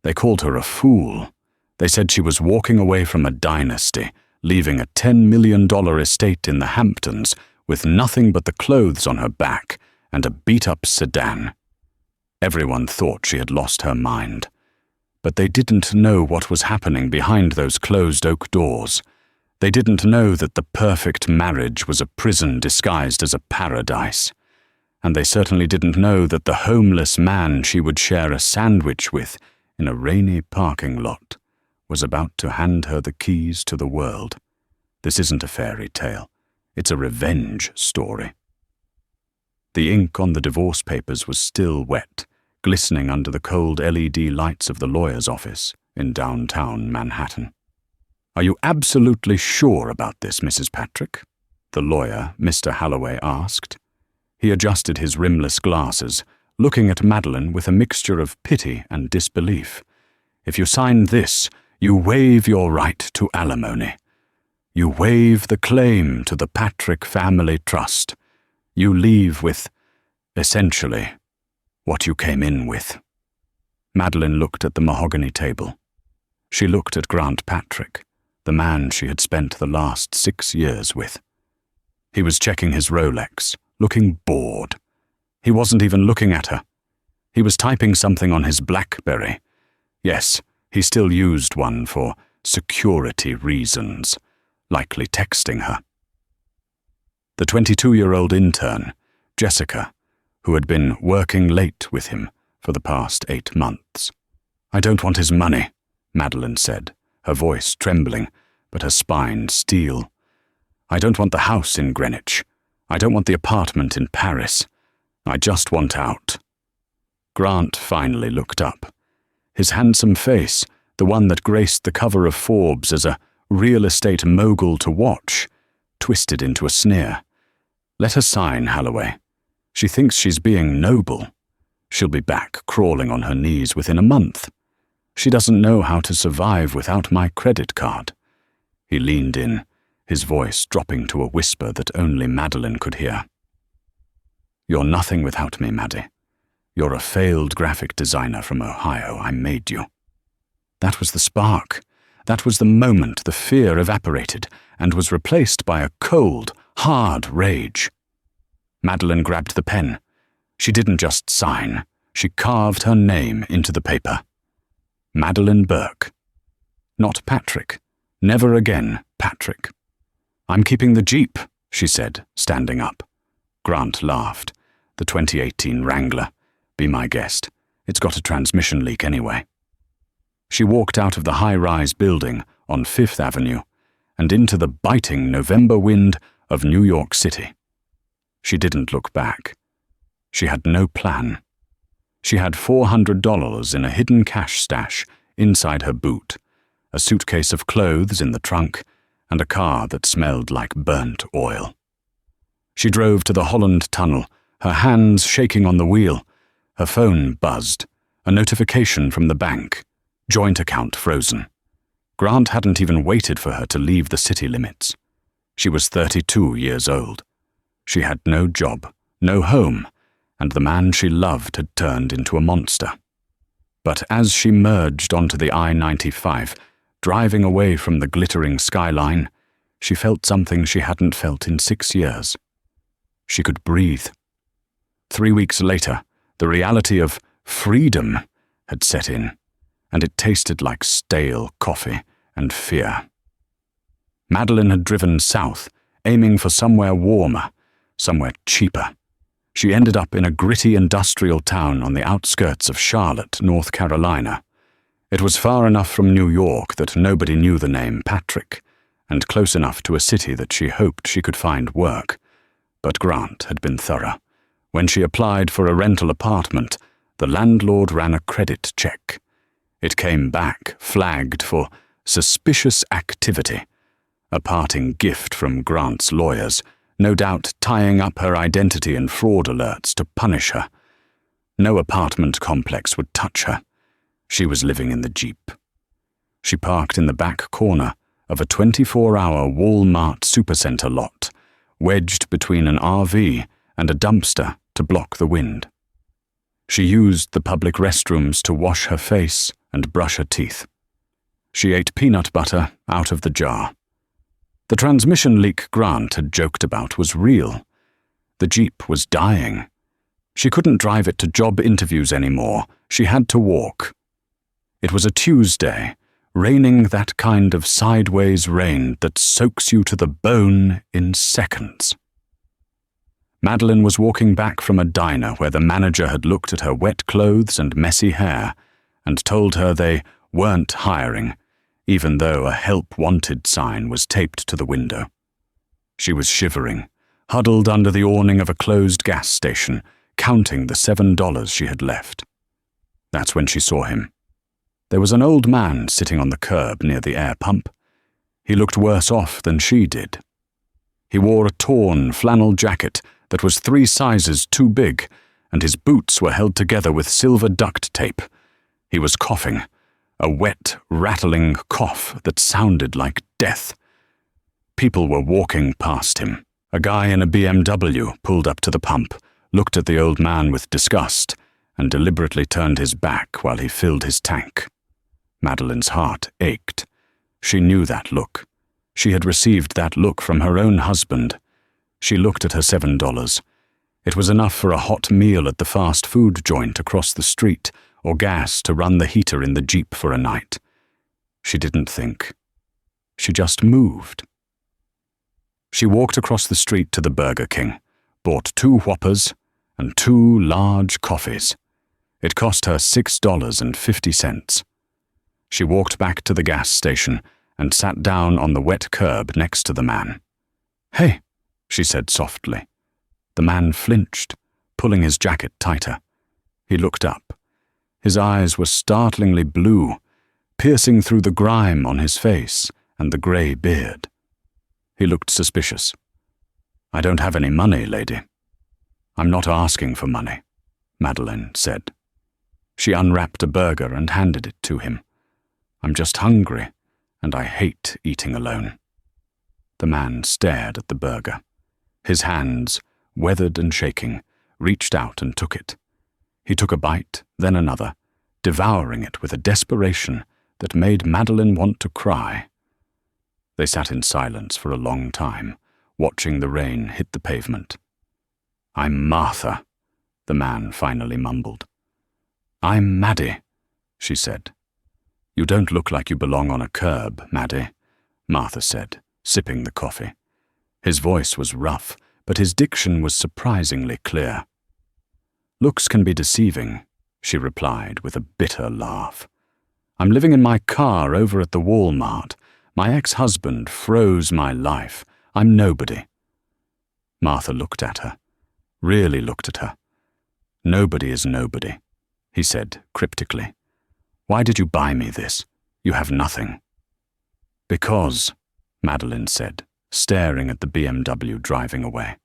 They called her a fool. They said she was walking away from a dynasty, leaving a $10 million estate in the Hamptons with nothing but the clothes on her back and a beat-up sedan. Everyone thought she had lost her mind. But they didn't know what was happening behind those closed oak doors. They didn't know that the perfect marriage was a prison disguised as a paradise. And they certainly didn't know that the homeless man she would share a sandwich with in a rainy parking lot was about to hand her the keys to the world. This isn't a fairy tale. It's a revenge story. The ink on the divorce papers was still wet, glistening under the cold LED lights of the lawyer's office in downtown Manhattan. "Are you absolutely sure about this, Mrs. Patrick?" the lawyer, Mr. Halloway, asked. He adjusted his rimless glasses, looking at Madeline with a mixture of pity and disbelief. "If you sign this, you waive your right to alimony. You waive the claim to the Patrick Family Trust. You leave with, essentially, what you came in with." Madeline looked at the mahogany table. She looked at Grant Patrick, the man she had spent the last 6 years with. He was checking his Rolex, looking bored. He wasn't even looking at her. He was typing something on his BlackBerry. Yes, he still used one for security reasons, likely texting her. The 22-year-old intern, Jessica, who had been working late with him for the past 8 months. "I don't want his money," Madeline said, her voice trembling, but her spine steel. "I don't want the house in Greenwich. I don't want the apartment in Paris. I just want out." Grant finally looked up. His handsome face, the one that graced the cover of Forbes as a real estate mogul to watch, twisted into a sneer. "Let her sign, Halloway. She thinks she's being noble. She'll be back crawling on her knees within a month. She doesn't know how to survive without my credit card." He leaned in, his voice dropping to a whisper that only Madeline could hear. "You're nothing without me, Maddie. You're a failed graphic designer from Ohio. I made you." That was the spark. That was the moment the fear evaporated and was replaced by a cold, hard rage. Madeline grabbed the pen. She didn't just sign. She carved her name into the paper. Madeline Burke. Not Patrick. Never again, Patrick. "I'm keeping the Jeep," she said, standing up. Grant laughed. "The 2018 Wrangler. Be my guest. It's got a transmission leak anyway." She walked out of the high-rise building on 5th Avenue and into the biting November wind of New York City. She didn't look back. She had no plan. She had $400 in a hidden cash stash inside her boot, a suitcase of clothes in the trunk, and a car that smelled like burnt oil. She drove to the Holland Tunnel, her hands shaking on the wheel. Her phone buzzed, a notification from the bank. Joint account frozen. Grant hadn't even waited for her to leave the city limits. She was 32 years old. She had no job, no home, and the man she loved had turned into a monster. But as she merged onto the I-95, driving away from the glittering skyline, she felt something she hadn't felt in 6 years. She could breathe. 3 weeks later, the reality of freedom had set in, and it tasted like stale coffee and fear. Madeline had driven south, aiming for somewhere warmer, somewhere cheaper. She ended up in a gritty industrial town on the outskirts of Charlotte, North Carolina. It was far enough from New York that nobody knew the name Patrick, and close enough to a city that she hoped she could find work. But Grant had been thorough. When she applied for a rental apartment, the landlord ran a credit check. It came back flagged for suspicious activity, a parting gift from Grant's lawyers, no doubt tying up her identity and fraud alerts to punish her. No apartment complex would touch her. She was living in the Jeep. She parked in the back corner of a 24-hour Walmart supercenter lot, wedged between an RV and a dumpster to block the wind. She used the public restrooms to wash her face and brush her teeth. She ate peanut butter out of the jar. The transmission leak Grant had joked about was real. The Jeep was dying. She couldn't drive it to job interviews anymore. She had to walk. It was a Tuesday, raining that kind of sideways rain that soaks you to the bone in seconds. Madeline was walking back from a diner where the manager had looked at her wet clothes and messy hair and told her they weren't hiring, even though a help wanted sign was taped to the window. She was shivering, huddled under the awning of a closed gas station, counting the $7 she had left. That's when she saw him. There was an old man sitting on the curb near the air pump. He looked worse off than she did. He wore a torn flannel jacket that was 3 sizes too big, and his boots were held together with silver duct tape. He was coughing, a wet, rattling cough that sounded like death. People were walking past him. A guy in a BMW pulled up to the pump, looked at the old man with disgust, and deliberately turned his back while he filled his tank. Madeline's heart ached. She knew that look. She had received that look from her own husband. She looked at her $7. It was enough for a hot meal at the fast food joint across the street, or gas to run the heater in the Jeep for a night. She didn't think. She just moved. She walked across the street to the Burger King, bought 2 Whoppers and 2 large coffees. It cost her $6.50. She walked back to the gas station and sat down on the wet curb next to the man. "Hey," she said softly. The man flinched, pulling his jacket tighter. He looked up. His eyes were startlingly blue, piercing through the grime on his face and the grey beard. He looked suspicious. "I don't have any money, lady." "I'm not asking for money," Madeline said. She unwrapped a burger and handed it to him. "I'm just hungry, and I hate eating alone." The man stared at the burger. His hands, weathered and shaking, reached out and took it. He took a bite, then another, devouring it with a desperation that made Madeline want to cry. They sat in silence for a long time, watching the rain hit the pavement. "I'm Martha," the man finally mumbled. "I'm Maddie," she said. "You don't look like you belong on a curb, Maddie," Martha said, sipping the coffee. His voice was rough, but his diction was surprisingly clear. "Looks can be deceiving," she replied with a bitter laugh. "I'm living in my car over at the Walmart. My ex-husband froze my life. I'm nobody." Martha looked at her, really looked at her. "Nobody is nobody," he said cryptically. "Why did you buy me this? You have nothing." "Because," Madeline said, staring at the BMW driving away,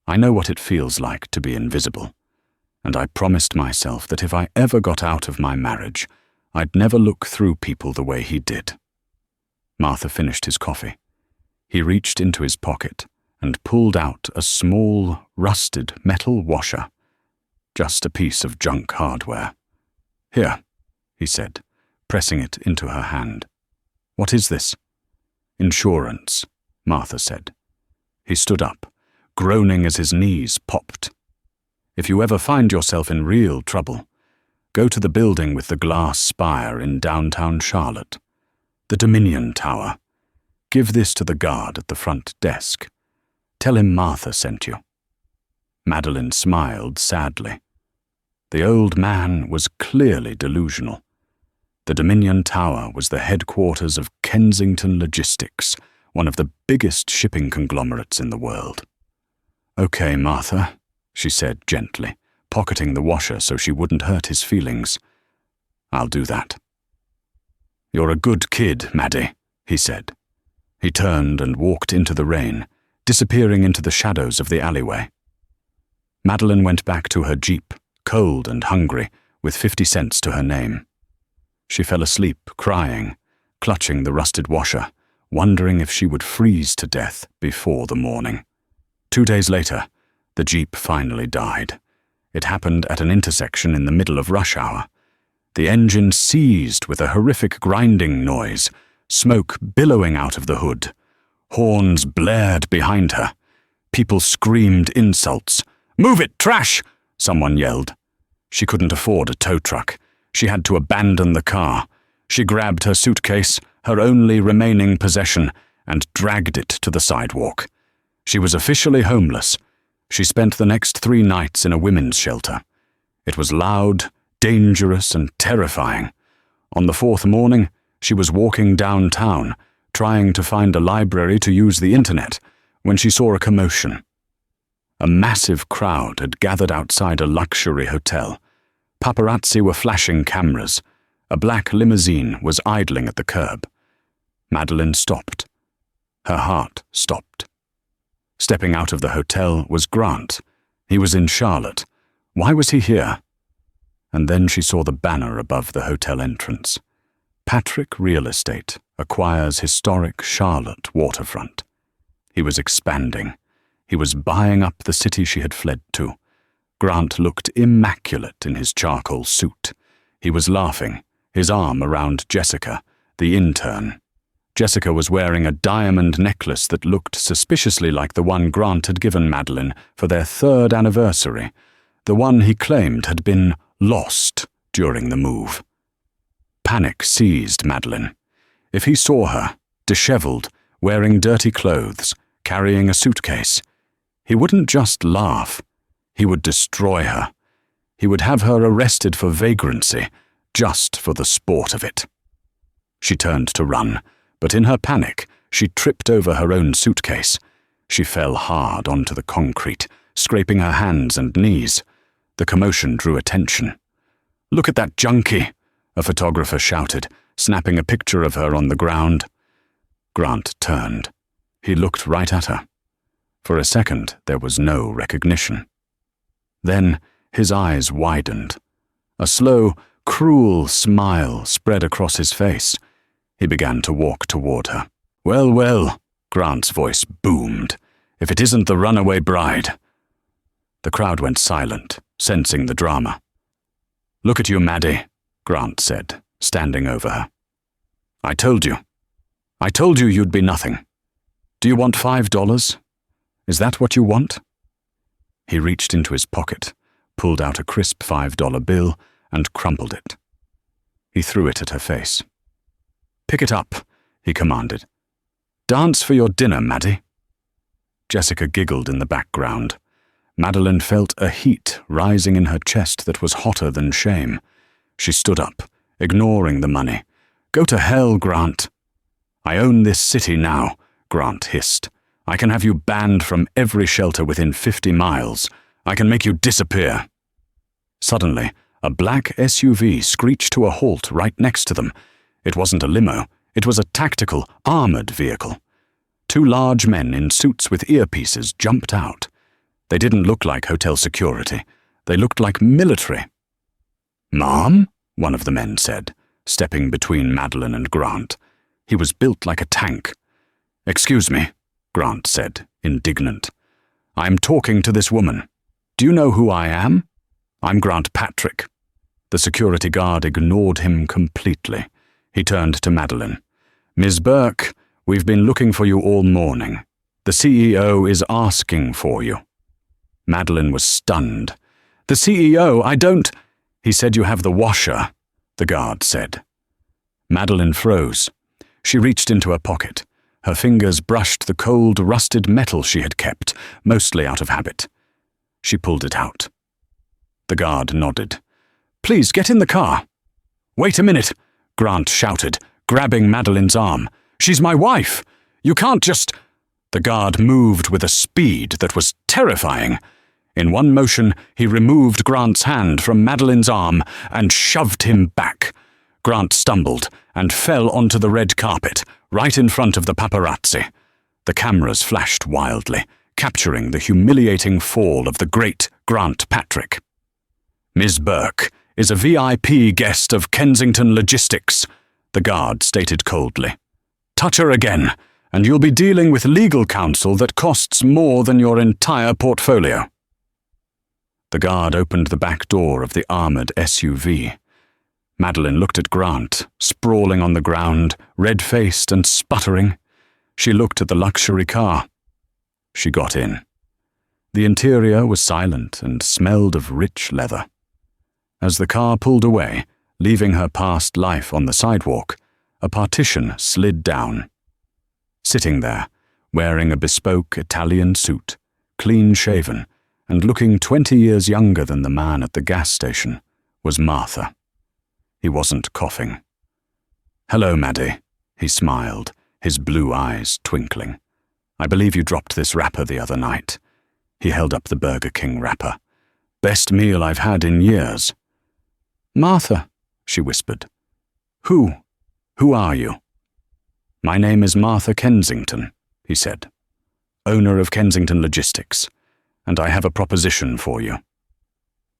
"I know what it feels like to be invisible, and I promised myself that if I ever got out of my marriage, I'd never look through people the way he did." Martha finished his coffee. He reached into his pocket and pulled out a small, rusted metal washer. Just a piece of junk hardware. "Here," he said, pressing it into her hand. "What is this?" "Insurance," Martha said. He stood up, groaning as his knees popped. "If you ever find yourself in real trouble, go to the building with the glass spire in downtown Charlotte. The Dominion Tower. Give this to the guard at the front desk. Tell him Martha sent you." Madeline smiled sadly. The old man was clearly delusional. The Dominion Tower was the headquarters of Kensington Logistics, one of the biggest shipping conglomerates in the world. "Okay, Martha," she said gently, pocketing the washer so she wouldn't hurt his feelings. "I'll do that." "You're a good kid, Maddie," he said. He turned and walked into the rain, disappearing into the shadows of the alleyway. Madeline went back to her Jeep, cold and hungry, with 50 cents to her name. She fell asleep, crying, clutching the rusted washer, wondering if she would freeze to death before the morning. 2 days later, the Jeep finally died. It happened at an intersection in the middle of rush hour. The engine seized with a horrific grinding noise, smoke billowing out of the hood. Horns blared behind her. People screamed insults. "Move it, trash!" someone yelled. She couldn't afford a tow truck. She had to abandon the car. She grabbed her suitcase, her only remaining possession, and dragged it to the sidewalk. She was officially homeless. She spent the next 3 nights in a women's shelter. It was loud, dangerous, and terrifying. On the 4th morning, she was walking downtown, trying to find a library to use the internet, when she saw a commotion. A massive crowd had gathered outside a luxury hotel. Paparazzi were flashing cameras. A black limousine was idling at the curb. Madeline stopped. Her heart stopped. Stepping out of the hotel was Grant. He was in Charlotte. Why was he here? And then she saw the banner above the hotel entrance. Patrick Real Estate acquires historic Charlotte waterfront. He was expanding. He was buying up the city she had fled to. Grant looked immaculate in his charcoal suit. He was laughing, his arm around Jessica, the intern. Jessica was wearing a diamond necklace that looked suspiciously like the one Grant had given Madeline for their 3rd anniversary, the one he claimed had been lost during the move. Panic seized Madeline. If he saw her, disheveled, wearing dirty clothes, carrying a suitcase, he wouldn't just laugh. He would destroy her. He would have her arrested for vagrancy, just for the sport of it. She turned to run, but in her panic, she tripped over her own suitcase. She fell hard onto the concrete, scraping her hands and knees. The commotion drew attention. "Look at that junkie," a photographer shouted, snapping a picture of her on the ground. Grant turned. He looked right at her. For a second, there was no recognition. Then his eyes widened. A slow, cruel smile spread across his face. He began to walk toward her. "Well, well," Grant's voice boomed. "If it isn't the runaway bride." The crowd went silent, sensing the drama. "Look at you, Maddie," Grant said, standing over her. I told you you'd be nothing. Do you want $5? Is that what you want?" He reached into his pocket, pulled out a crisp $5 bill, and crumpled it. He threw it at her face. "Pick it up," he commanded. "Dance for your dinner, Maddie." Jessica giggled in the background. Madeline felt a heat rising in her chest that was hotter than shame. She stood up, ignoring the money. "Go to hell, Grant." "I own this city now," Grant hissed. "I can have you banned from every shelter within 50 miles. I can make you disappear." Suddenly, a black SUV screeched to a halt right next to them. It wasn't a limo. It was a tactical, armored vehicle. 2 large men in suits with earpieces jumped out. They didn't look like hotel security. They looked like military. "Mom?" one of the men said, stepping between Madeline and Grant. He was built like a tank. "Excuse me," Grant said, indignant. "I'm talking to this woman. Do you know who I am? I'm Grant Patrick." The security guard ignored him completely. He turned to Madeline. "Ms. Burke, we've been looking for you all morning. The CEO is asking for you." Madeline was stunned. "The CEO, I don't—" "He said you have the washer," the guard said. Madeline froze. She reached into her pocket. Her fingers brushed the cold, rusted metal she had kept, mostly out of habit. She pulled it out. The guard nodded. "Please, get in the car." "Wait a minute," Grant shouted, grabbing Madeline's arm. "She's my wife. You can't just—" The guard moved with a speed that was terrifying. In one motion, he removed Grant's hand from Madeline's arm and shoved him back. Grant stumbled and fell onto the red carpet, right in front of the paparazzi. The cameras flashed wildly, capturing the humiliating fall of the great Grant Patrick. "Ms. Burke is a VIP guest of Kensington Logistics," the guard stated coldly. "Touch her again, and you'll be dealing with legal counsel that costs more than your entire portfolio." The guard opened the back door of the armored SUV. Madeline looked at Grant, sprawling on the ground, red-faced and sputtering. She looked at the luxury car. She got in. The interior was silent and smelled of rich leather. As the car pulled away, leaving her past life on the sidewalk, a partition slid down. Sitting there, wearing a bespoke Italian suit, clean-shaven, and looking 20 years younger than the man at the gas station, was Martha. He wasn't coughing. "Hello, Maddie," he smiled, his blue eyes twinkling. "I believe you dropped this wrapper the other night." He held up the Burger King wrapper. "Best meal I've had in years." "Martha," she whispered. Who are you?" "My name is Martha Kensington," he said, "owner of Kensington Logistics, and I have a proposition for you."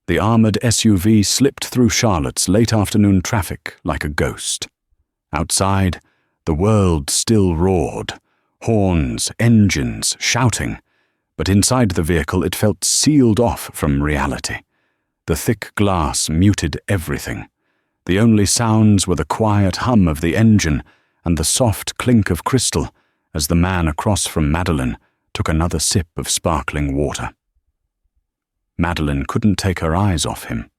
The armored SUV slipped through Charlotte's late afternoon traffic like a ghost. Outside, the world still roared, horns, engines, shouting, but inside the vehicle it felt sealed off from reality. The thick glass muted everything. The only sounds were the quiet hum of the engine and the soft clink of crystal as the man across from Madeline took another sip of sparkling water. Madeline couldn't take her eyes off him.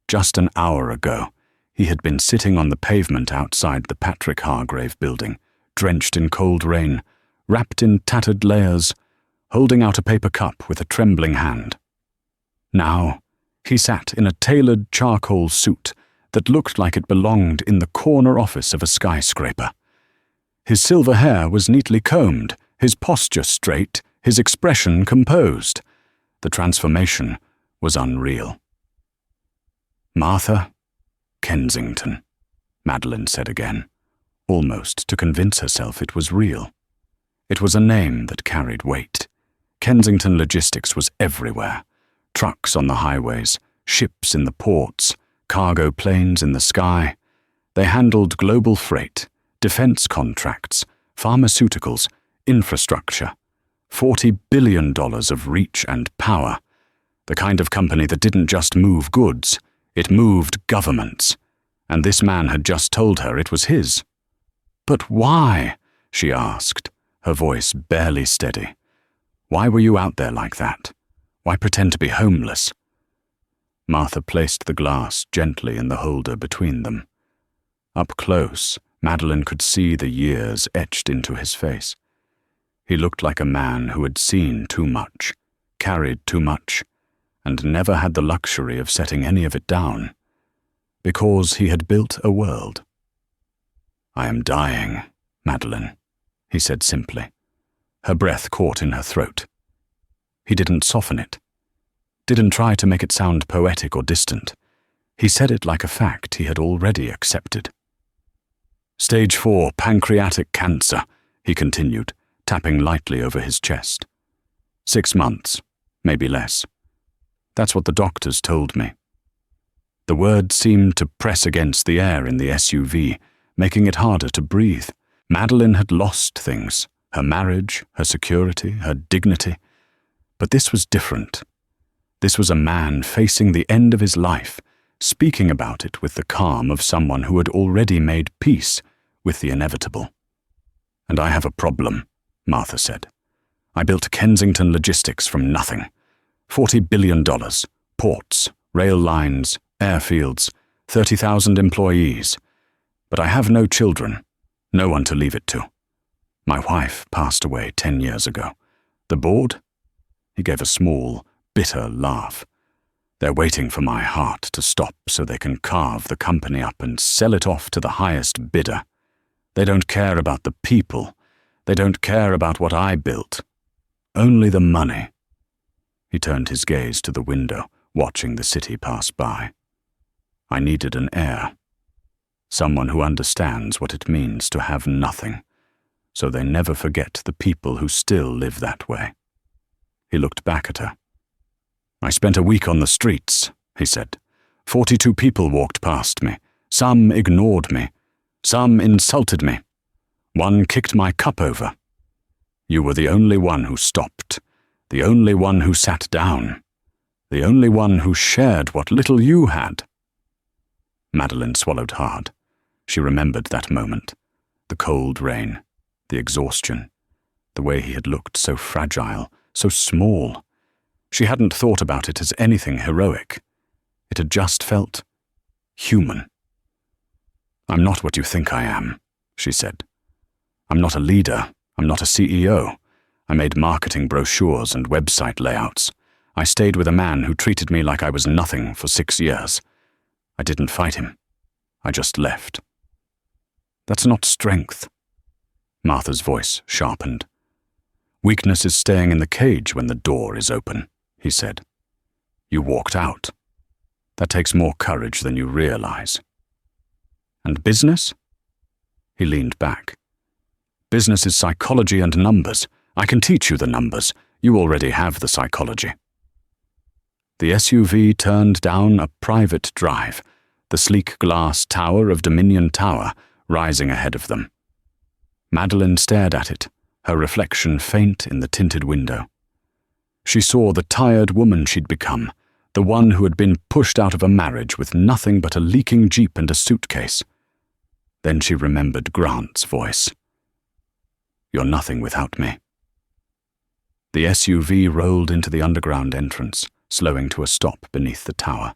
Just an hour ago, he had been sitting on the pavement outside the Patrick Hargrave building, drenched in cold rain, wrapped in tattered layers, holding out a paper cup with a trembling hand. Now, he sat in a tailored charcoal suit that looked like it belonged in the corner office of a skyscraper. His silver hair was neatly combed, his posture straight, his expression composed. The transformation was unreal. "Martha Kensington," Madeline said again, almost to convince herself it was real. It was a name that carried weight. Kensington Logistics was everywhere. Trucks on the highways, ships in the ports, cargo planes in the sky. They handled global freight, defense contracts, pharmaceuticals, infrastructure. $40 billion of reach and power. The kind of company that didn't just move goods, it moved governments. And this man had just told her it was his. "But why?" she asked, her voice barely steady. "Why were you out there like that? Why pretend to be homeless?" Martha placed the glass gently in the holder between them. Up close, Madeline could see the years etched into his face. He looked like a man who had seen too much, carried too much, and never had the luxury of setting any of it down, because he had built a world. "I am dying, Madeline," he said simply. Her breath caught in her throat. He didn't soften it, didn't try to make it sound poetic or distant. He said it like a fact he had already accepted. "Stage 4 pancreatic cancer," he continued, tapping lightly over his chest. 6 months, maybe less. That's what the doctors told me. The words seemed to press against the air in the SUV, making it harder to breathe. Madeline had lost things, her marriage, her security, her dignity. But this was different. This was a man facing the end of his life, speaking about it with the calm of someone who had already made peace with the inevitable. "And I have a problem," Martha said. "I built Kensington Logistics from nothing. $40 billion, ports, rail lines, airfields, 30,000 employees. But I have no children, no one to leave it to. My wife passed away 10 years ago. The board?" He gave a small, bitter laugh. "They're waiting for my heart to stop so they can carve the company up and sell it off to the highest bidder. They don't care about the people. They don't care about what I built. Only the money." He turned his gaze to the window, watching the city pass by. "I needed an heir. Someone who understands what it means to have nothing, so they never forget the people who still live that way." He looked back at her. "I spent a week on the streets," he said. 42 people walked past me. Some ignored me. Some insulted me. One kicked my cup over. You were the only one who stopped, the only one who sat down. The only one who shared what little you had. Madeline swallowed hard. She remembered that moment. The cold rain, the exhaustion, the way he had looked so fragile, so small. She hadn't thought about it as anything heroic. It had just felt human. "I'm not what you think I am," she said. "I'm not a leader. I'm not a CEO. I made marketing brochures and website layouts. I stayed with a man who treated me like I was nothing for 6 years. I didn't fight him. I just left." "That's not strength." Martha's voice sharpened. "Weakness is staying in the cage when the door is open," he said. "You walked out. That takes more courage than you realize." "And business?" He leaned back. "Business is psychology and numbers. I can teach you the numbers. You already have the psychology." The SUV turned down a private drive, the sleek glass tower of Dominion Tower rising ahead of them. Madeline stared at it, her reflection faint in the tinted window. She saw the tired woman she'd become, the one who had been pushed out of a marriage with nothing but a leaking Jeep and a suitcase. Then she remembered Grant's voice. "You're nothing without me." The SUV rolled into the underground entrance, slowing to a stop beneath the tower.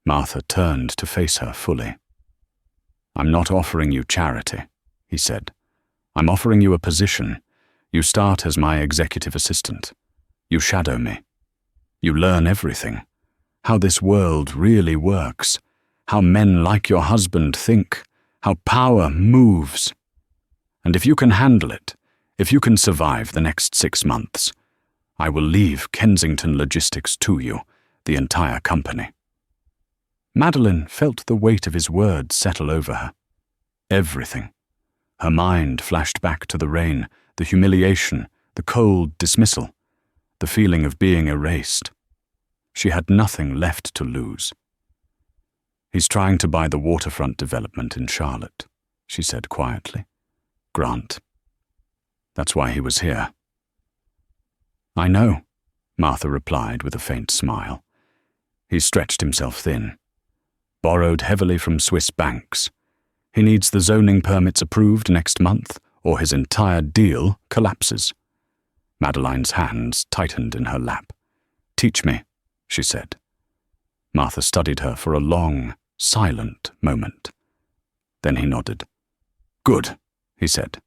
Martha turned to face her fully. "I'm not offering you charity," he said. "I'm offering you a position. You start as my executive assistant. You shadow me. You learn everything. How this world really works. How men like your husband think. How power moves. And if you can handle it, if you can survive the next 6 months, I will leave Kensington Logistics to you, the entire company." Madeline felt the weight of his words settle over her. Everything. Her mind flashed back to the rain, the humiliation, the cold dismissal, the feeling of being erased. She had nothing left to lose. "He's trying to buy the waterfront development in Charlotte," she said quietly. "Grant. That's why he was here." "I know," Martha replied with a faint smile. "He's stretched himself thin. Borrowed heavily from Swiss banks. He needs the zoning permits approved next month, or his entire deal collapses." Madeline's hands tightened in her lap. "Teach me," she said. Martha studied her for a long, silent moment. Then he nodded. "Good," he said.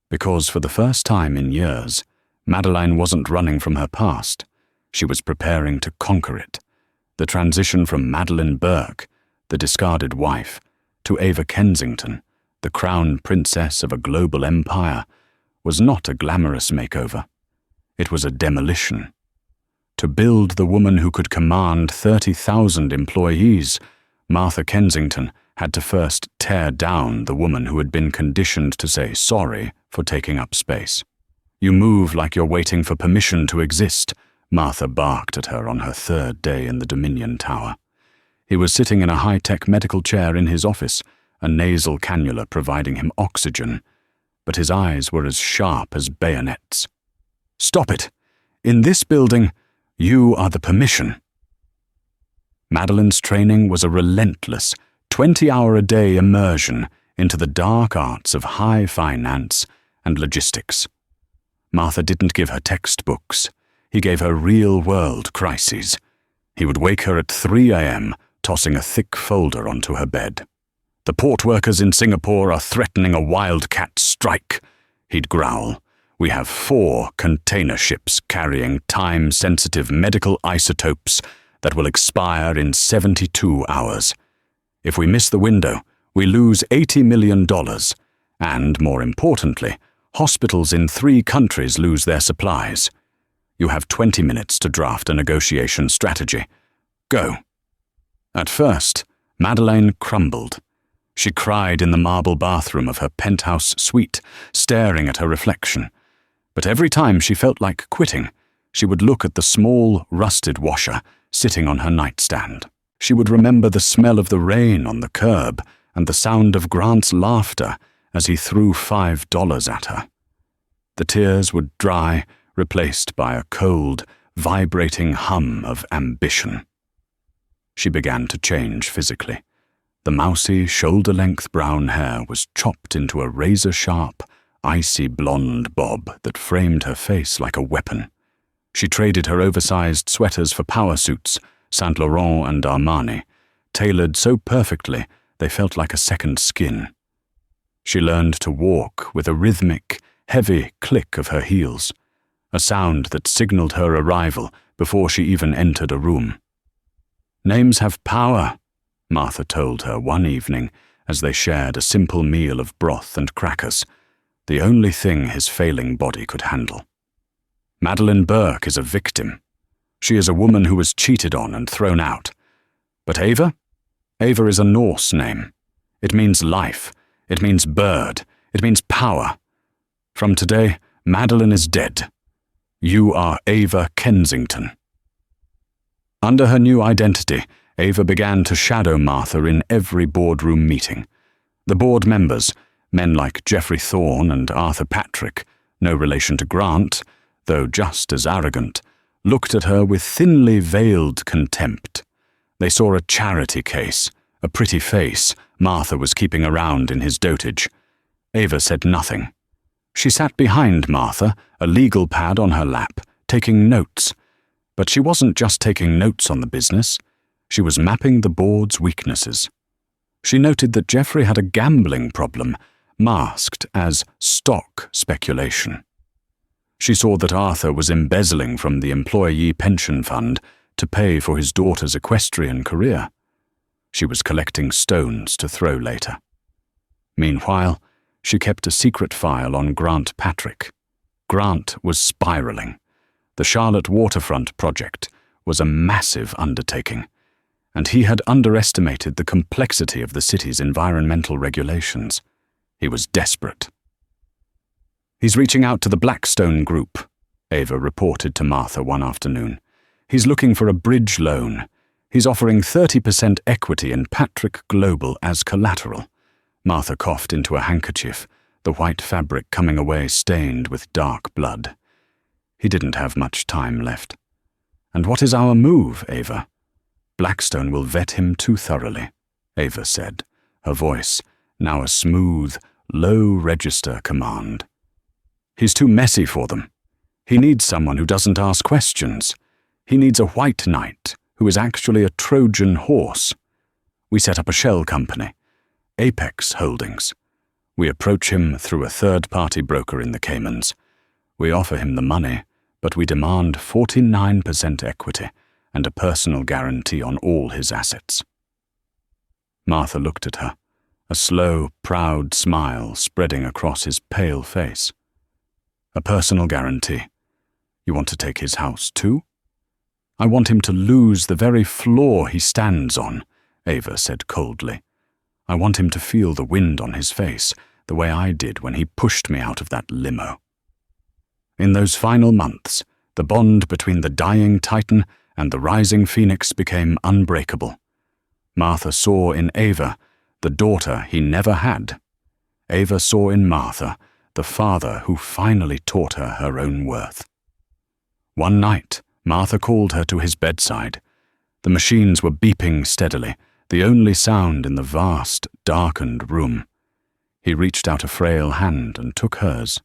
Because for the first time in years, Madeline wasn't running from her past. She was preparing to conquer it. The transition from Madeline Burke, the discarded wife, to Ava Kensington, the crown princess of a global empire, was not a glamorous makeover. It was a demolition. To build the woman who could command 30,000 employees, Martha Kensington had to first tear down the woman who had been conditioned to say sorry for taking up space. "You move like you're waiting for permission to exist," Martha barked at her on her 3rd day in the Dominion Tower. He was sitting in a high-tech medical chair in his office, a nasal cannula providing him oxygen, but his eyes were as sharp as bayonets. "Stop it! In this building, you are the permission." Madeline's training was a relentless, 20-hour-a-day immersion into the dark arts of high finance and logistics. Martha didn't give her textbooks. He gave her real-world crises. He would wake her at 3 a.m., tossing a thick folder onto her bed. "The port workers in Singapore are threatening a wildcat strike," he'd growl. "We have 4 container ships carrying time-sensitive medical isotopes that will expire in 72 hours. If we miss the window, we lose $80 million, and, more importantly, hospitals in 3 countries lose their supplies. You have 20 minutes to draft a negotiation strategy. Go." At first, Madeline crumbled. She cried in the marble bathroom of her penthouse suite, staring at her reflection. But every time she felt like quitting, she would look at the small, rusted washer sitting on her nightstand. She would remember the smell of the rain on the curb and the sound of Grant's laughter as he threw $5 at her. The tears would dry, replaced by a cold, vibrating hum of ambition. She began to change physically. The mousy, shoulder-length brown hair was chopped into a razor-sharp, icy blonde bob that framed her face like a weapon. She traded her oversized sweaters for power suits, Saint Laurent and Armani, tailored so perfectly they felt like a second skin. She learned to walk with a rhythmic, heavy click of her heels, a sound that signaled her arrival before she even entered a room. "Names have power," Martha told her one evening as they shared a simple meal of broth and crackers, the only thing his failing body could handle. "Madeleine Burke is a victim. She is a woman who was cheated on and thrown out. But Ava? Ava is a Norse name. It means life. It means bird. It means power. From today, Madeleine is dead. You are Ava Kensington." Under her new identity, Ava began to shadow Martha in every boardroom meeting. The board members, men like Geoffrey Thorne and Arthur Patrick, no relation to Grant, though just as arrogant, looked at her with thinly veiled contempt. They saw a charity case, a pretty face Martha was keeping around in his dotage. Ava said nothing. She sat behind Martha, a legal pad on her lap, taking notes. But she wasn't just taking notes on the business. She was mapping the board's weaknesses. She noted that Geoffrey had a gambling problem, masked as stock speculation. She saw that Arthur was embezzling from the employee pension fund to pay for his daughter's equestrian career. She was collecting stones to throw later. Meanwhile, she kept a secret file on Grant Patrick. Grant was spiraling. The Charlotte waterfront project was a massive undertaking, and he had underestimated the complexity of the city's environmental regulations. He was desperate. "He's reaching out to the Blackstone Group," Ava reported to Martha one afternoon. "He's looking for a bridge loan. He's offering 30% equity in Patrick Global as collateral." Martha coughed into a handkerchief, the white fabric coming away stained with dark blood. He didn't have much time left. "And what is our move, Ava?" "Blackstone will vet him too thoroughly," Ava said, her voice now a smooth, low-register command. "He's too messy for them. He needs someone who doesn't ask questions. He needs a white knight who is actually a Trojan horse. We set up a shell company, Apex Holdings. We approach him through a third-party broker in the Caymans. We offer him the money, but we demand 49% equity and a personal guarantee on all his assets." Martha looked at her, a slow, proud smile spreading across his pale face. "A personal guarantee? You want to take his house too?" "I want him to lose the very floor he stands on," Ava said coldly. "I want him to feel the wind on his face, the way I did when he pushed me out of that limo." In those final months, the bond between the dying Titan and the rising Phoenix became unbreakable. Martha saw in Ava the daughter he never had. Ava saw in Martha the father who finally taught her her own worth. One night, Martha called her to his bedside. The machines were beeping steadily, the only sound in the vast, darkened room. He reached out a frail hand and took hers.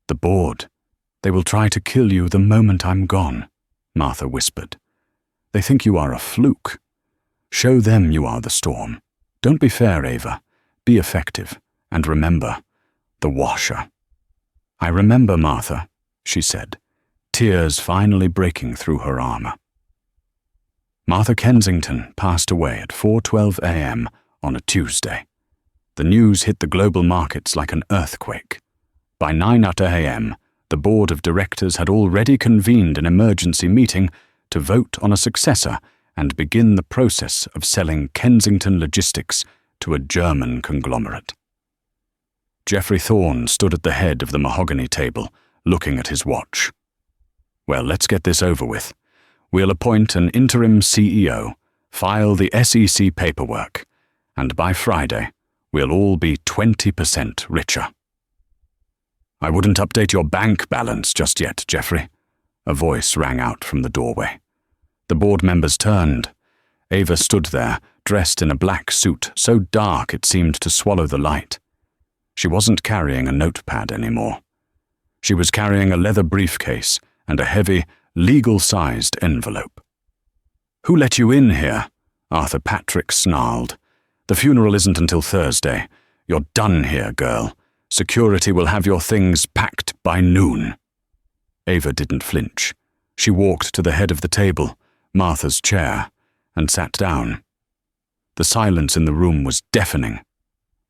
"The board. They will try to kill you the moment I'm gone," Martha whispered. "They think you are a fluke. Show them you are the storm. Don't be fair, Ava. Be effective. And remember, the washer." "I remember, Martha," she said, tears finally breaking through her armor. Martha Kensington passed away at 4:12 a.m. on a Tuesday. The news hit the global markets like an earthquake. By 9 a.m., the board of directors had already convened an emergency meeting to vote on a successor and begin the process of selling Kensington Logistics to a German conglomerate. Geoffrey Thorne stood at the head of the mahogany table, looking at his watch. "Well, let's get this over with. We'll appoint an interim CEO, file the SEC paperwork, and by Friday, we'll all be 20% richer." "I wouldn't update your bank balance just yet, Geoffrey," A voice rang out from the doorway. The board members turned. Ava stood there, dressed in a black suit so dark it seemed to swallow the light. She wasn't carrying a notepad anymore. She was carrying a leather briefcase and a heavy, legal-sized envelope. "Who let you in here?" Arthur Patrick snarled. "The funeral isn't until Thursday. You're done here, girl. Security will have your things packed by noon." Ava didn't flinch. She walked to the head of the table, Martha's chair, and sat down. The silence in the room was deafening.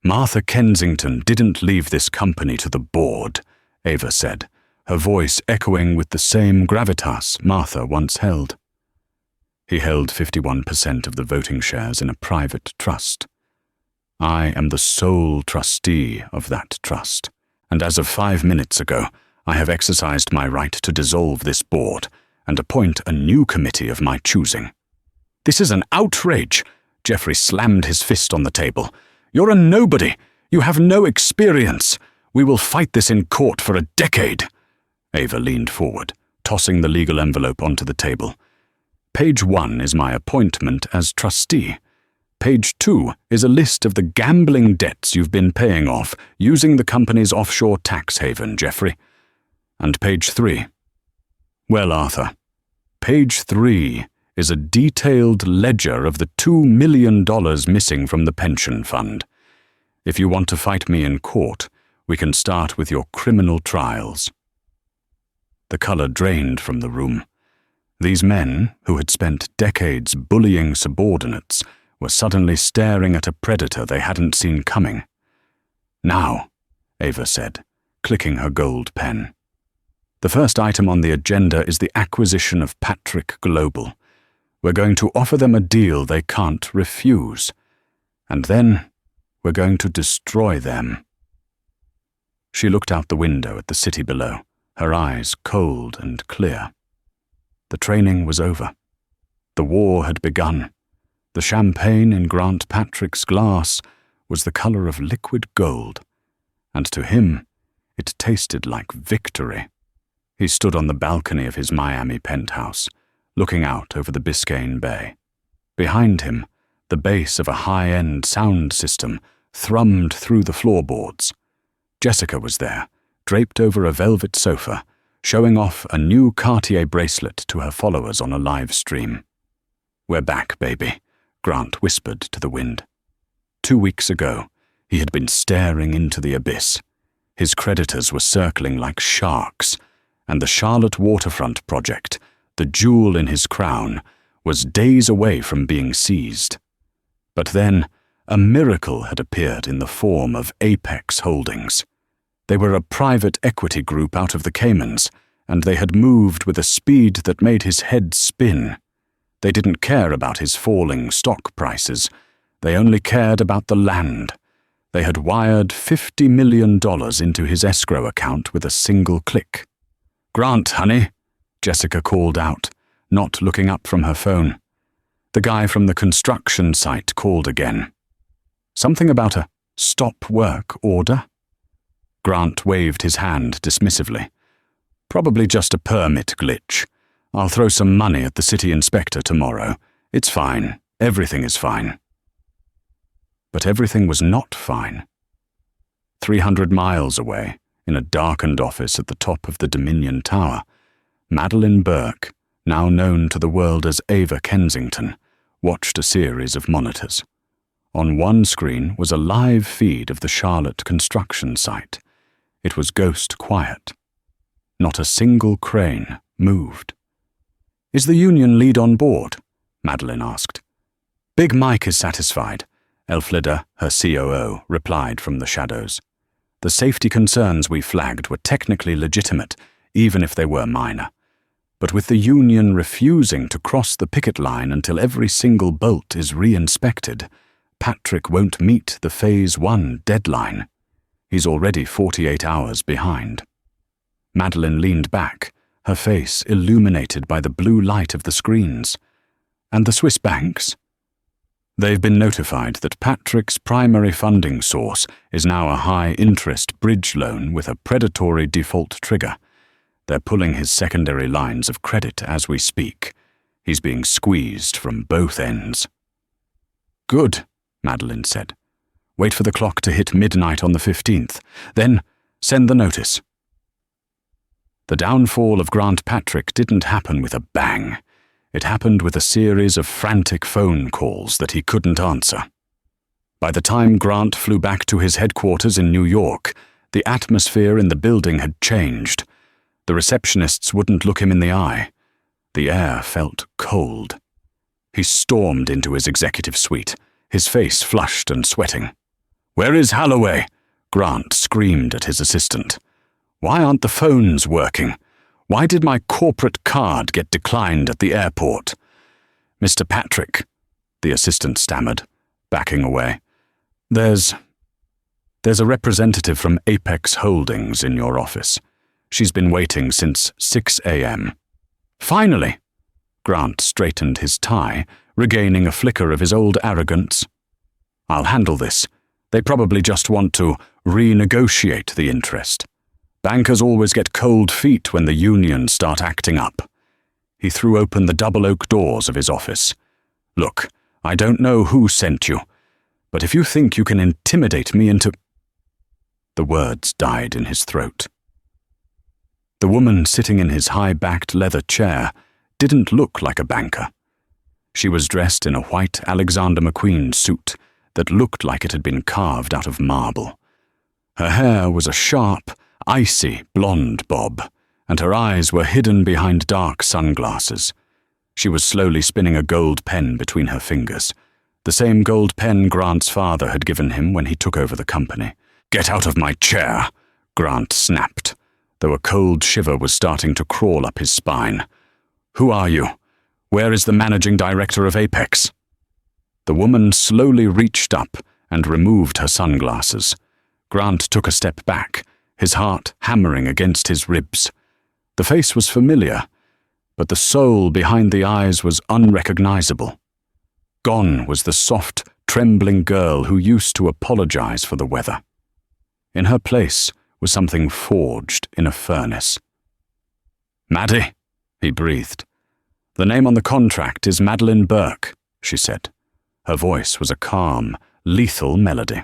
"Martha Kensington didn't leave this company to the board," Ava said, her voice echoing with the same gravitas Martha once held. He held 51% of the voting shares in a private trust. "I am the sole trustee of that trust, and as of 5 minutes ago, I have exercised my right to dissolve this board and appoint a new committee of my choosing." "This is an outrage!" Jeffrey slammed his fist on the table. "You're a nobody. You have no experience. We will fight this in court for a decade." Ava leaned forward, tossing the legal envelope onto the table. "Page 1 is my appointment as trustee. Page 2 is a list of the gambling debts you've been paying off using the company's offshore tax haven, Jeffrey. And page 3. Well, Arthur, page 3 is a detailed ledger of the $2 million missing from the pension fund. If you want to fight me in court, we can start with your criminal trials." The color drained from the room. These men, who had spent decades bullying subordinates, were suddenly staring at a predator they hadn't seen coming. "Now," Ava said, clicking her gold pen. "The first item on the agenda is the acquisition of Patrick Global. We're going to offer them a deal they can't refuse. And then we're going to destroy them." She looked out the window at the city below, her eyes cold and clear. The training was over. The war had begun. The champagne in Grant Patrick's glass was the color of liquid gold, and to him it tasted like victory. He stood on the balcony of his Miami penthouse, looking out over the Biscayne Bay. Behind him, the bass of a high-end sound system thrummed through the floorboards. Jessica was there, draped over a velvet sofa, showing off a new Cartier bracelet to her followers on a live stream. "We're back, baby," Grant whispered to the wind. 2 weeks ago, he had been staring into the abyss. His creditors were circling like sharks, and the Charlotte waterfront project, the jewel in his crown, was days away from being seized. But then, a miracle had appeared in the form of Apex Holdings. They were a private equity group out of the Caymans, and they had moved with a speed that made his head spin. They didn't care about his falling stock prices. They only cared about the land. They had wired $50 million into his escrow account with a single click. "Grant, honey," Jessica called out, not looking up from her phone. The guy from the construction site called again. "Something about a stop work order?" Grant waved his hand dismissively. "Probably just a permit glitch. I'll throw some money at the city inspector tomorrow. It's fine. Everything is fine." But everything was not fine. 300 miles away, in a darkened office at the top of the Dominion Tower, Madeline Burke, now known to the world as Ava Kensington, watched a series of monitors. On one screen was a live feed of the Charlotte construction site. It was ghost quiet. Not a single crane moved. "Is the union lead on board?" Madeline asked. "Big Mike is satisfied," Elflida, her COO, replied from the shadows. "The safety concerns we flagged were technically legitimate, even if they were minor. But with the union refusing to cross the picket line until every single bolt is re-inspected, Patrick won't meet the Phase 1 deadline. He's already 48 hours behind." Madeline leaned back, her face illuminated by the blue light of the screens. "And the Swiss banks?" "They've been notified that Patrick's primary funding source is now a high-interest bridge loan with a predatory default trigger. They're pulling his secondary lines of credit as we speak. He's being squeezed from both ends." "Good," Madeline said. "Wait for the clock to hit midnight on the 15th. Then send the notice." The downfall of Grant Patrick didn't happen with a bang. It happened with a series of frantic phone calls that he couldn't answer. By the time Grant flew back to his headquarters in New York, the atmosphere in the building had changed. The receptionists wouldn't look him in the eye. The air felt cold. He stormed into his executive suite, his face flushed and sweating. "Where is Holloway?" Grant screamed at his assistant. "Why aren't the phones working? Why did my corporate card get declined at the airport?" "Mr. Patrick," the assistant stammered, backing away. There's a representative from Apex Holdings in your office. She's been waiting since 6 a.m. "Finally!" Grant straightened his tie, regaining a flicker of his old arrogance. "I'll handle this. They probably just want to renegotiate the interest. Bankers always get cold feet when the unions start acting up." He threw open the double oak doors of his office. "Look, I don't know who sent you, but if you think you can intimidate me into—" The words died in his throat. The woman sitting in his high-backed leather chair didn't look like a banker. She was dressed in a white Alexander McQueen suit that looked like it had been carved out of marble. Her hair was a sharp, icy blonde bob, and her eyes were hidden behind dark sunglasses. She was slowly spinning a gold pen between her fingers, the same gold pen Grant's father had given him when he took over the company. "Get out of my chair," Grant snapped, though a cold shiver was starting to crawl up his spine. "Who are you? Where is the managing director of Apex?" The woman slowly reached up and removed her sunglasses. Grant took a step back, his heart hammering against his ribs. The face was familiar, but the soul behind the eyes was unrecognizable. Gone was the soft, trembling girl who used to apologize for the weather. In her place was something forged in a furnace. "Maddie," he breathed. "The name on the contract is Madeline Burke," she said. Her voice was a calm, lethal melody.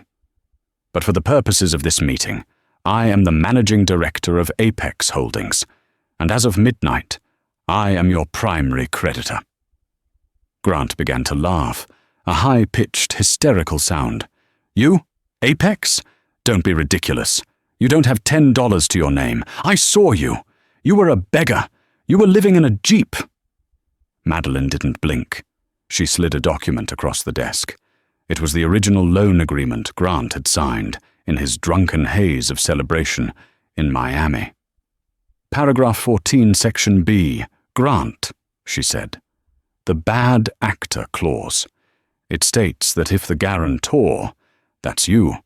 "But for the purposes of this meeting, I am the managing director of Apex Holdings, and as of midnight, I am your primary creditor." Grant began to laugh, a high-pitched, hysterical sound. "You? Apex? Don't be ridiculous. You don't have $10 to your name. I saw you. You were a beggar. You were living in a Jeep." Madeline didn't blink. She slid a document across the desk. It was the original loan agreement Grant had signed in his drunken haze of celebration in Miami. "Paragraph 14, Section B, Grant," she said. "The bad actor clause. It states that if the guarantor, that's you,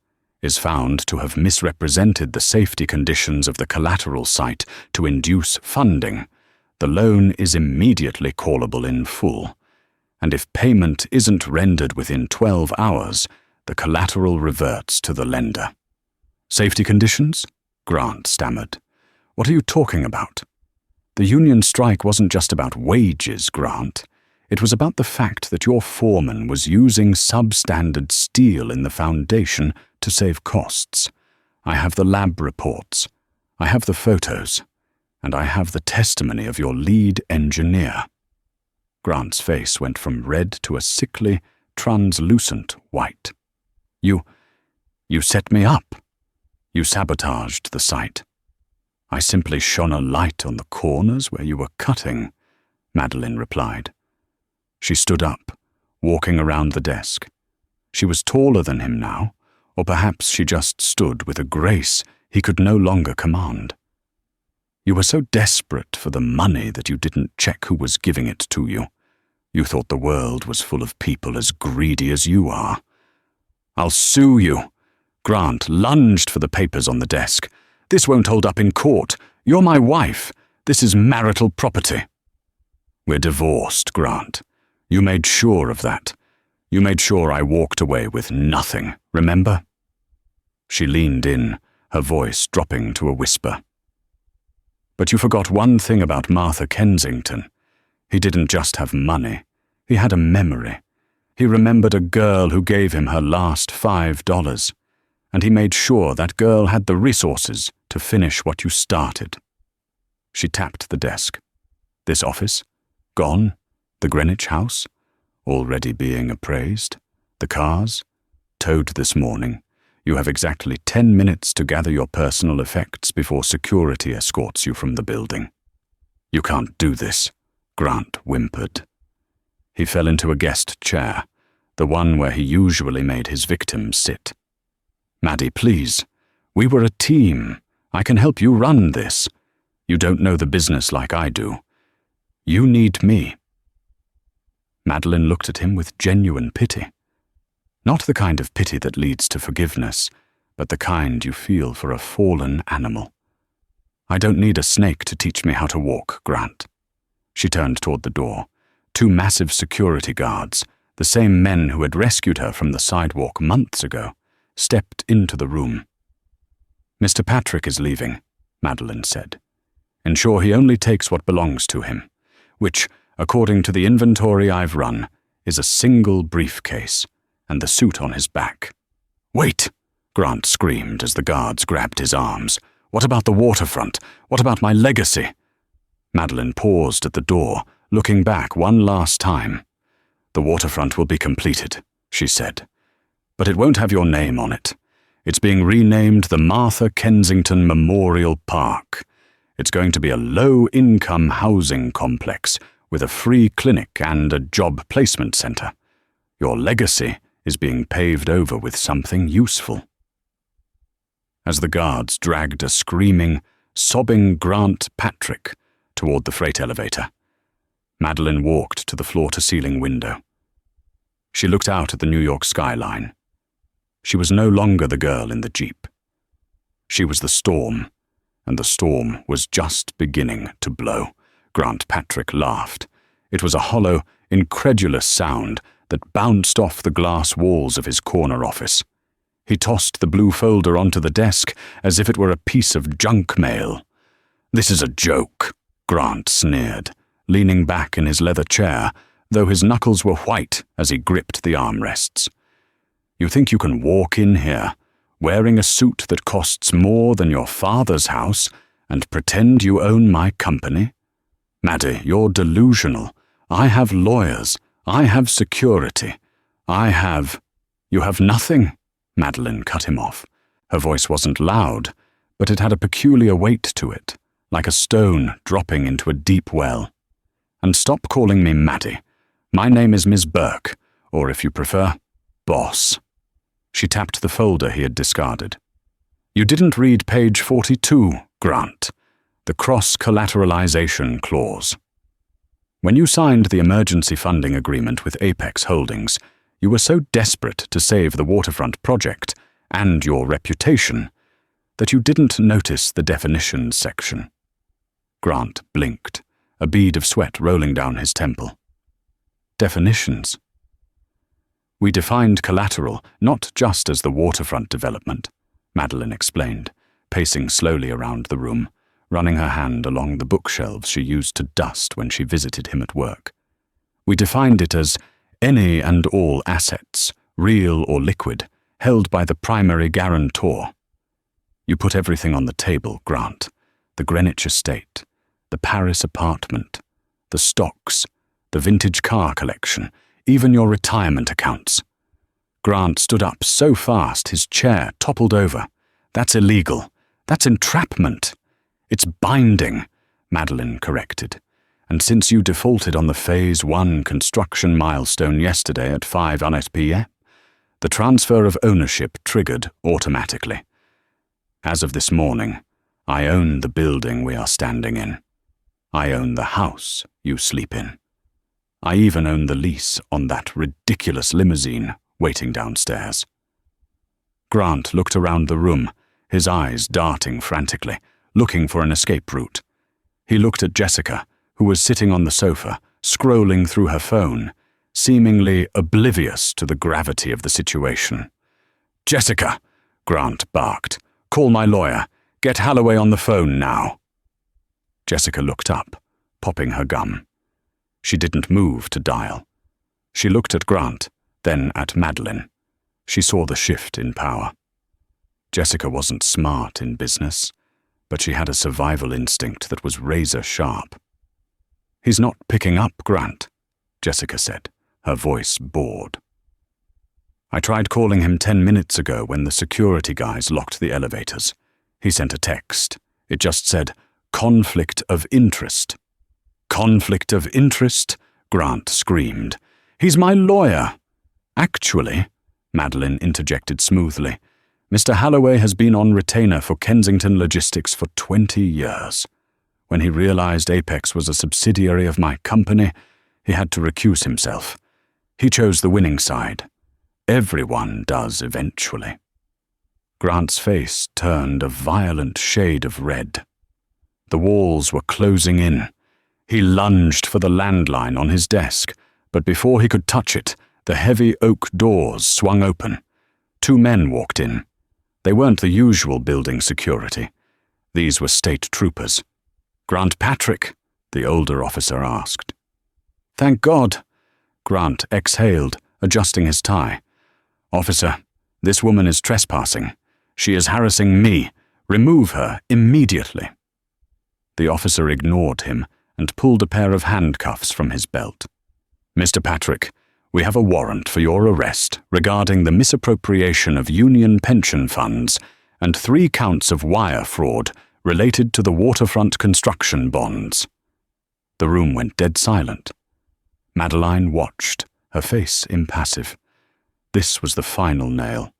is found to have misrepresented the safety conditions of the collateral site to induce funding, the loan is immediately callable in full, and if payment isn't rendered within 12 hours, the collateral reverts to the lender." "Safety conditions?" Grant stammered. "What are you talking about?" "The union strike wasn't just about wages, Grant. It was about the fact that your foreman was using substandard steel in the foundation to save costs. I have the lab reports. I have the photos. And I have the testimony of your lead engineer." Grant's face went from red to a sickly, translucent white. You set me up. You sabotaged the site." "I simply shone a light on the corners where you were cutting," Madeline replied. She stood up, walking around the desk. She was taller than him now, or perhaps she just stood with a grace he could no longer command. "You were so desperate for the money that you didn't check who was giving it to you. You thought the world was full of people as greedy as you are." "I'll sue you." Grant lunged for the papers on the desk. "This won't hold up in court. You're my wife. This is marital property." "We're divorced, Grant. You made sure of that. You made sure I walked away with nothing, remember?" She leaned in, her voice dropping to a whisper. But you forgot one thing about Martha Kensington. He didn't just have money. He had a memory. He remembered a girl who gave him her last $5, and he made sure that girl had the resources to finish what you started. She tapped the desk. This office? Gone? The Greenwich house? Already being appraised? The cars? Towed this morning. You have exactly 10 minutes to gather your personal effects before security escorts you from the building. You can't do this, Grant whimpered. He fell into a guest chair, the one where he usually made his victims sit. Maddie, please. We were a team. I can help you run this. You don't know the business like I do. You need me. Madeline looked at him with genuine pity. Not the kind of pity that leads to forgiveness, but the kind you feel for a fallen animal. I don't need a snake to teach me how to walk, Grant. She turned toward the door. 2 massive security guards, the same men who had rescued her from the sidewalk months ago, stepped into the room. Mr. Patrick is leaving, Madeline said. Ensure he only takes what belongs to him, which, according to the inventory I've run, is a single briefcase and the suit on his back. Wait! Grant screamed as the guards grabbed his arms. What about the waterfront? What about my legacy? Madeline paused at the door, looking back one last time. The waterfront will be completed, she said. But it won't have your name on it. It's being renamed the Martha Kensington Memorial Park. It's going to be a low-income housing complex with a free clinic and a job placement center. Your legacy is being paved over with something useful. As the guards dragged a screaming, sobbing Grant Patrick toward the freight elevator, Madeline walked to the floor-to-ceiling window. She looked out at the New York skyline. She was no longer the girl in the Jeep. She was the storm, and the storm was just beginning to blow. Grant Patrick laughed. It was a hollow, incredulous sound that bounced off the glass walls of his corner office. He tossed the blue folder onto the desk as if it were a piece of junk mail. "This is a joke," Grant sneered, leaning back in his leather chair, though his knuckles were white as he gripped the armrests. "You think you can walk in here, wearing a suit that costs more than your father's house, and pretend you own my company? Maddie, you're delusional. I have lawyers. I have security. You have nothing," Madeline cut him off. Her voice wasn't loud, but it had a peculiar weight to it, like a stone dropping into a deep well. "And stop calling me Maddie. My name is Ms. Burke, or if you prefer, Boss." She tapped the folder he had discarded. "You didn't read page 42, Grant. The cross-collateralization clause. When you signed the emergency funding agreement with Apex Holdings, you were so desperate to save the waterfront project and your reputation that you didn't notice the definitions section." Grant blinked, a bead of sweat rolling down his temple. "Definitions?" "We defined collateral not just as the waterfront development," Madeline explained, pacing slowly around the room, running her hand along the bookshelves she used to dust when she visited him at work. "We defined it as any and all assets, real or liquid, held by the primary guarantor. You put everything on the table, Grant. The Greenwich estate, the Paris apartment, the stocks, the vintage car collection, even your retirement accounts." Grant stood up so fast his chair toppled over. "That's illegal. That's entrapment." "It's binding," Madeline corrected. "And since you defaulted on the Phase 1 construction milestone yesterday at 5 p.m., the transfer of ownership triggered automatically. As of this morning, I own the building we are standing in. I own the house you sleep in. I even own the lease on that ridiculous limousine waiting downstairs." Grant looked around the room, his eyes darting frantically, looking for an escape route. He looked at Jessica, who was sitting on the sofa, scrolling through her phone, seemingly oblivious to the gravity of the situation. "Jessica," Grant barked, "call my lawyer. Get Halloway on the phone now." Jessica looked up, popping her gum. She didn't move to dial. She looked at Grant, then at Madeline. She saw the shift in power. Jessica wasn't smart in business, but she had a survival instinct that was razor-sharp. "He's not picking up, Grant," Jessica said, her voice bored. "I tried calling him 10 minutes ago when the security guys locked the elevators. He sent a text. It just said, 'Conflict of interest.'" "Conflict of interest?" Grant screamed. "He's my lawyer." "Actually," Madeline interjected smoothly, "Mr. Halloway has been on retainer for Kensington Logistics for 20 years. When he realized Apex was a subsidiary of my company, he had to recuse himself. He chose the winning side. Everyone does eventually." Grant's face turned a violent shade of red. The walls were closing in. He lunged for the landline on his desk, but before he could touch it, the heavy oak doors swung open. 2 men walked in. They weren't the usual building security. These were state troopers. "Grant Patrick?" the older officer asked. "Thank God," Grant exhaled, adjusting his tie. "Officer, this woman is trespassing. She is harassing me. Remove her immediately." The officer ignored him and pulled a pair of handcuffs from his belt. "Mr. Patrick, we have a warrant for your arrest regarding the misappropriation of union pension funds and 3 counts of wire fraud related to the waterfront construction bonds." The room went dead silent. Madeline watched, her face impassive. This was the final nail.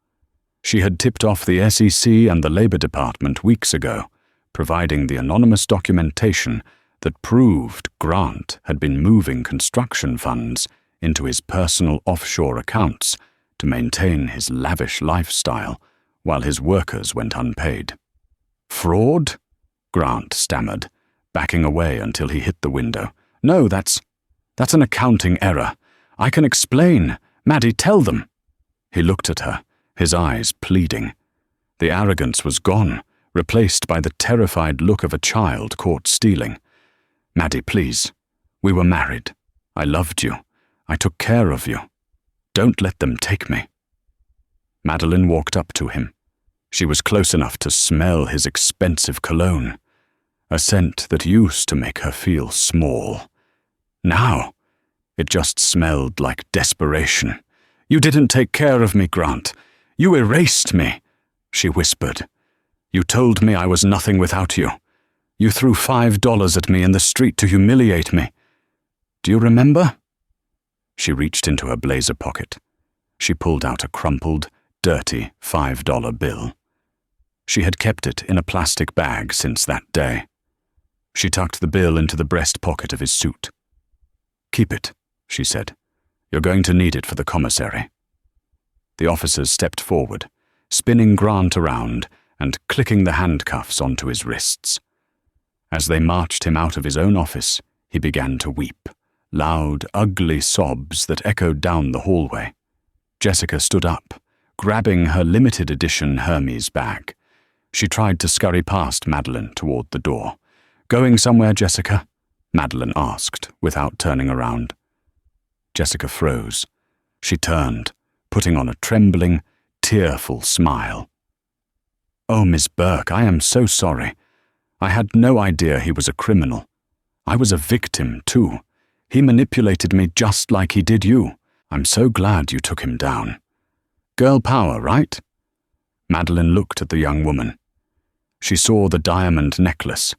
She had tipped off the SEC and the Labor Department weeks ago, providing the anonymous documentation that proved Grant had been moving construction funds into his personal offshore accounts to maintain his lavish lifestyle while his workers went unpaid. "Fraud?" Grant stammered, backing away until he hit the window. "No, that's an accounting error. I can explain. Maddie, tell them." He looked at her, his eyes pleading. The arrogance was gone, replaced by the terrified look of a child caught stealing. "Maddie, please. We were married. I loved you. I took care of you. Don't let them take me." Madeline walked up to him. She was close enough to smell his expensive cologne, a scent that used to make her feel small. Now, it just smelled like desperation. "You didn't take care of me, Grant. You erased me," she whispered. "You told me I was nothing without you. You threw $5 at me in the street to humiliate me. Do you remember?" She reached into her blazer pocket. She pulled out a crumpled, dirty $5 bill. She had kept it in a plastic bag since that day. She tucked the bill into the breast pocket of his suit. "Keep it," she said. "You're going to need it for the commissary." The officers stepped forward, spinning Grant around and clicking the handcuffs onto his wrists. As they marched him out of his own office, he began to weep, loud, ugly sobs that echoed down the hallway. Jessica stood up, grabbing her limited edition Hermes bag. She tried to scurry past Madeline toward the door. "Going somewhere, Jessica?" Madeline asked, without turning around. Jessica froze. She turned, putting on a trembling, tearful smile. "Oh, Miss Burke, I am so sorry. I had no idea he was a criminal. I was a victim, too. He manipulated me just like he did you. I'm so glad you took him down. Girl power, right?" Madeline looked at the young woman. She saw the diamond necklace,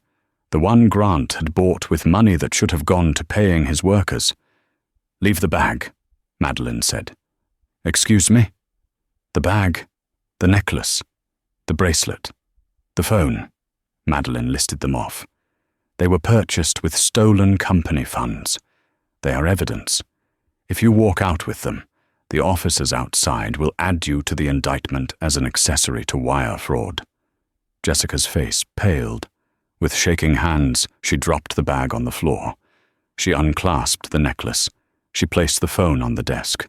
the one Grant had bought with money that should have gone to paying his workers. "Leave the bag," Madeline said. "Excuse me?" "The bag, the necklace, the bracelet, the phone." Madeline listed them off. "They were purchased with stolen company funds. They are evidence. If you walk out with them, the officers outside will add you to the indictment as an accessory to wire fraud." Jessica's face paled. With shaking hands, she dropped the bag on the floor. She unclasped the necklace. She placed the phone on the desk.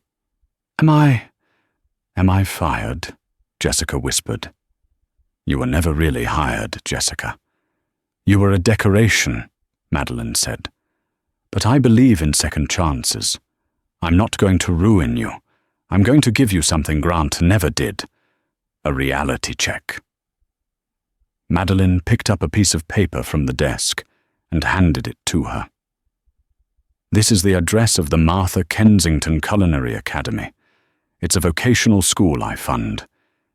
Am I fired?" Jessica whispered. "You were never really hired, Jessica. "You were a decoration," Madeline said. "But I believe in second chances. I'm not going to ruin you. I'm going to give you something Grant never did. A reality check." Madeline picked up a piece of paper from the desk and handed it to her. "This is the address of the Martha Kensington Culinary Academy. It's a vocational school I fund.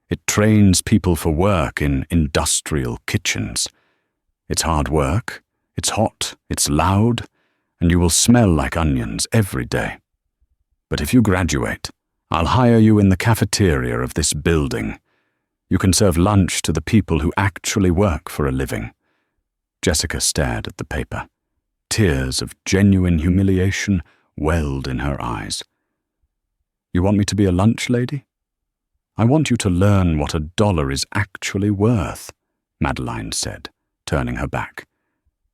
It trains people for work in industrial kitchens. It's hard work, it's hot, it's loud, and you will smell like onions every day. But if you graduate, I'll hire you in the cafeteria of this building. You can serve lunch to the people who actually work for a living." Jessica stared at the paper. Tears of genuine humiliation welled in her eyes. "You want me to be a lunch lady? I want you to learn what $1 is actually worth," Madeline said, turning her back.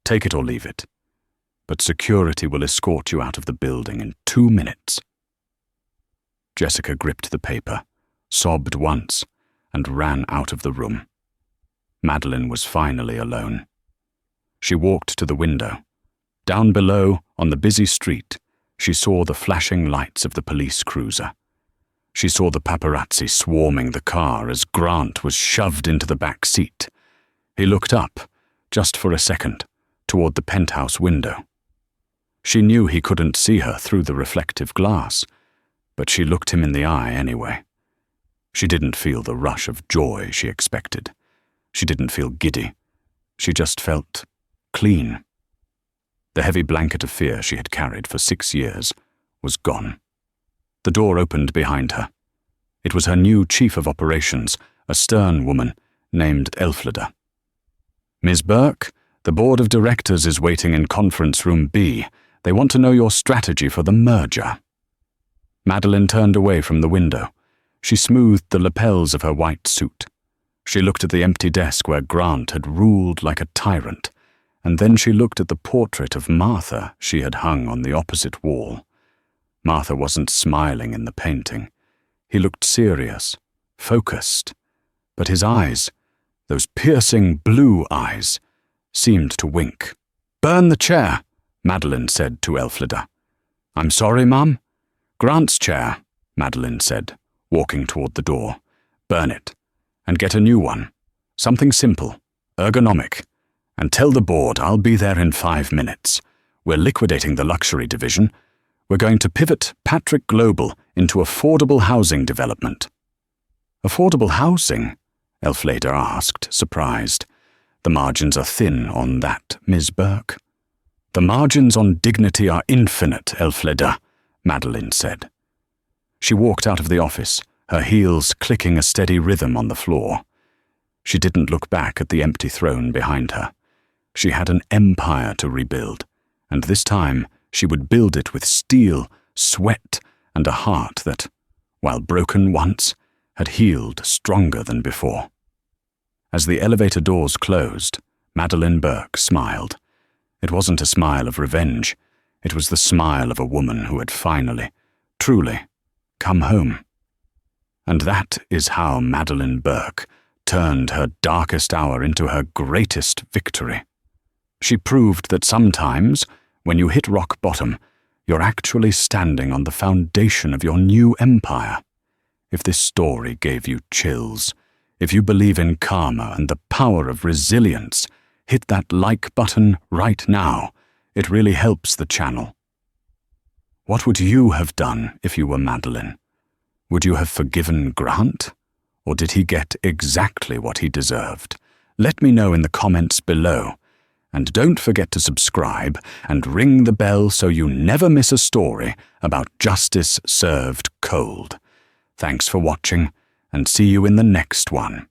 "Take it or leave it. But security will escort you out of the building in 2 minutes." Jessica gripped the paper, sobbed once, and ran out of the room. Madeline was finally alone. She walked to the window. Down below, on the busy street, she saw the flashing lights of the police cruiser. She saw the paparazzi swarming the car as Grant was shoved into the back seat. He looked up, just for a second, toward the penthouse window. She knew he couldn't see her through the reflective glass, but she looked him in the eye anyway. She didn't feel the rush of joy she expected. She didn't feel giddy. She just felt clean. The heavy blanket of fear she had carried for 6 years was gone. The door opened behind her. It was her new chief of operations, a stern woman named Elfrida. "Ms. Burke, the board of directors is waiting in conference room B. They want to know your strategy for the merger." Madeline turned away from the window. She smoothed the lapels of her white suit. She looked at the empty desk where Grant had ruled like a tyrant, and then she looked at the portrait of Martha she had hung on the opposite wall. Martha wasn't smiling in the painting. He looked serious, focused, but his eyes, those piercing blue eyes, seemed to wink. "Burn the chair," Madeline said to Elfrida. "I'm sorry, Mum?" "Grant's chair," Madeline said, walking toward the door. "Burn it, and get a new one. Something simple, ergonomic. And tell the board I'll be there in 5 minutes. We're liquidating the luxury division. We're going to pivot Patrick Global into affordable housing development." "Affordable housing?" Elfrida asked, surprised. "The margins are thin on that, Ms. Burke." "The margins on dignity are infinite, Elfrida," Madeline said. She walked out of the office, her heels clicking a steady rhythm on the floor. She didn't look back at the empty throne behind her. She had an empire to rebuild, and this time she would build it with steel, sweat, and a heart that, while broken once, had healed stronger than before. As the elevator doors closed, Madeline Burke smiled. It wasn't a smile of revenge. It was the smile of a woman who had finally, truly, come home. And that is how Madeline Burke turned her darkest hour into her greatest victory. She proved that sometimes, when you hit rock bottom, you're actually standing on the foundation of your new empire. If this story gave you chills, if you believe in karma and the power of resilience, hit that like button right now. It really helps the channel. What would you have done if you were Madeline? Would you have forgiven Grant? Or did he get exactly what he deserved? Let me know in the comments below. And don't forget to subscribe and ring the bell so you never miss a story about justice served cold. Thanks for watching, and see you in the next one.